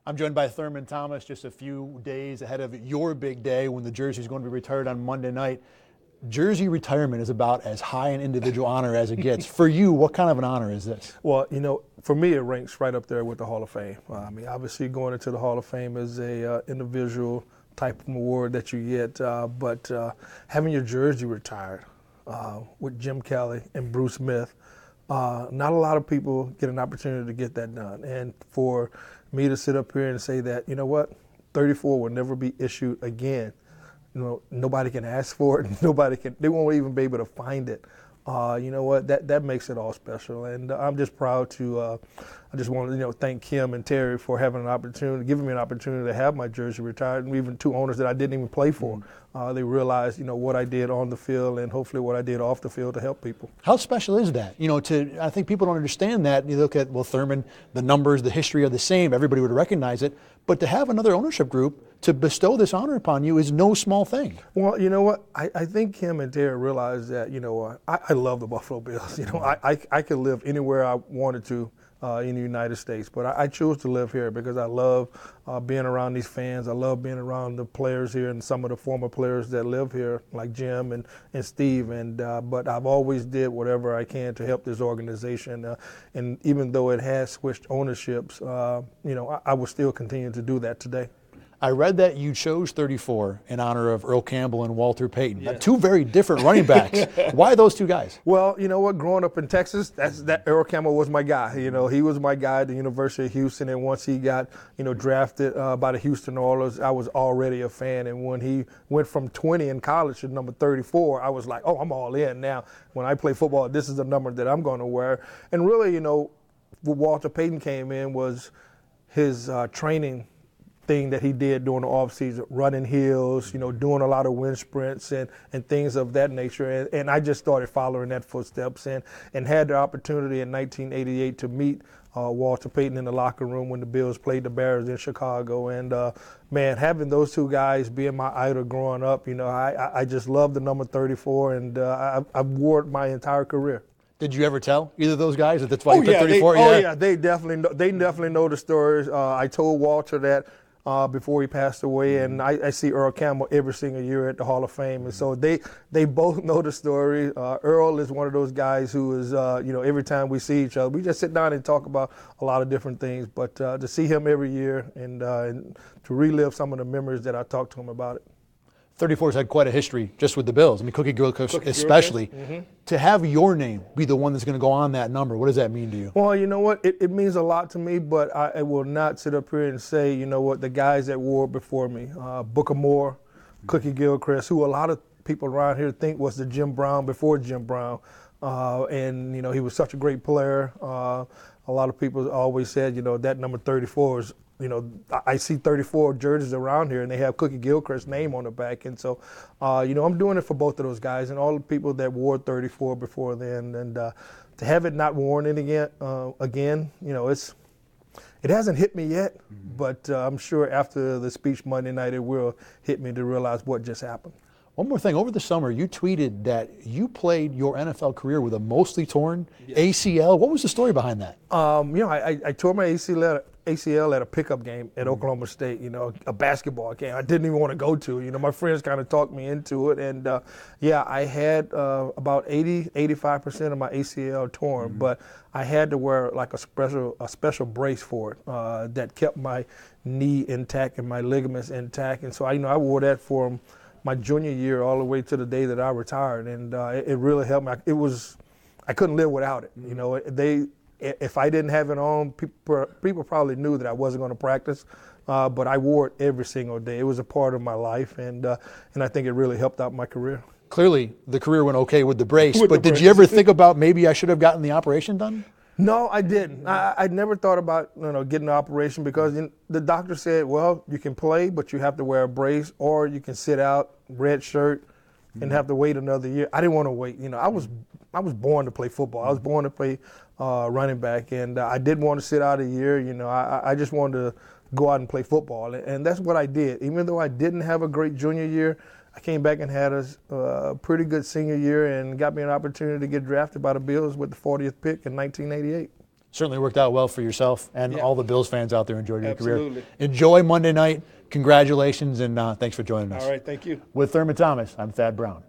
I'm joined by Thurman Thomas just a few days ahead of your big day when the jersey is going to be retired on Monday night. Jersey retirement is about as high an individual honor as it gets. For you, what kind of an honor is this? Well, for me, it ranks right up there with the Hall of Fame. Obviously, going into the Hall of Fame is a individual type of award that you get, but having your jersey retired with Jim Kelly and Bruce Smith, not a lot of people get an opportunity to get that done. And for me to sit up here and say that, 34 will never be issued again. Nobody can ask for it. They won't even be able to find it. That makes it all special. And I'm just proud to, I just want to, thank Kim and Terry for having an opportunity, giving me an opportunity to have my jersey retired, and even two owners that I didn't even play for. They realized, what I did on the field and hopefully what I did off the field to help people. How special is that? I think people don't understand that. You look at, Thurman, the numbers, the history are the same. Everybody would recognize it. But to have another ownership group to bestow this honor upon you is no small thing. Well, you know what? I think Kim and Terry realized that, I love the Buffalo Bills. I could live anywhere I wanted to in the United States, but I chose to live here because I love being around these fans. I love being around the players here and some of the former players that live here, like Jim and Steve. But I've always did whatever I can to help this organization. And even though it has switched ownerships, I will still continue to do that today. I read that you chose 34 in honor of Earl Campbell and Walter Payton. Yes. Two very different running backs. Why those two guys? Well, you know what? Growing up in Texas, that Earl Campbell was my guy. He was my guy at the University of Houston. And once he got, drafted by the Houston Oilers, I was already a fan. And when he went from 20 in college to number 34, I was like, oh, I'm all in now. When I play football, this is the number that I'm going to wear. And really, what Walter Payton came in was his training thing that he did during the offseason, running hills, doing a lot of wind sprints and things of that nature. And I just started following that footsteps and had the opportunity in 1988 to meet Walter Payton in the locker room when the Bills played the Bears in Chicago. And, man, having those two guys being my idol growing up, I just love the number 34, and I've wore it my entire career. Did you ever tell either of those guys that that's why you picked 34? They definitely know the stories. I told Walter that before he passed away, and I see Earl Campbell every single year at the Hall of Fame, and so they both know the story. Earl is one of those guys who is, every time we see each other, we just sit down and talk about a lot of different things, but to see him every year and to relive some of the memories that I talked to him about it. 34's had quite a history just with the Bills. Cookie Gilchrist especially. To have your name be the one that's going to go on that number, what does that mean to you? Well, you know what? It means a lot to me, but I will not sit up here and say, the guys that wore it before me, Booker Moore, Cookie Gilchrist, who a lot of people around here think was the Jim Brown before Jim Brown. And he was such a great player. A lot of people always said, that number 34 is, I see 34 jerseys around here, and they have Cookie Gilchrist's name on the back. And so, I'm doing it for both of those guys and all the people that wore 34 before then. And to have it not worn it again, it hasn't hit me yet, but I'm sure after the speech Monday night, it will hit me to realize what just happened. One more thing. Over the summer, you tweeted that you played your NFL career with a mostly torn ACL. What was the story behind that? I tore my ACL at a pickup game at Oklahoma State, a basketball game I didn't even want to go to. My friends kind of talked me into it. And, I had about 85% of my ACL torn, but I had to wear like a special brace for it that kept my knee intact and my ligaments intact. And so, I wore that for my junior year all the way to the day that I retired. And it really helped me. I couldn't live without it. If I didn't have it on, people probably knew that I wasn't going to practice, but I wore it every single day. It was a part of my life, and I think it really helped out my career. Clearly, the career went okay with the brace, but did you ever think about maybe I should have gotten the operation done? No, I didn't. I never thought about getting the operation because the doctor said, well, you can play, but you have to wear a brace, or you can sit out, red shirt, and have to wait another year. I didn't want to wait. I was born to play football. I was born to play running back, and I didn't want to sit out a year. I just wanted to go out and play football, and that's what I did. Even though I didn't have a great junior year, I came back and had a pretty good senior year and got me an opportunity to get drafted by the Bills with the 40th pick in 1988. certainly worked out well for yourself and Yeah. all the Bills fans out there enjoyed your career. Absolutely. Enjoy Monday night. Congratulations, and thanks for joining us. All right, thank you. With Thurman Thomas, I'm Thad Brown.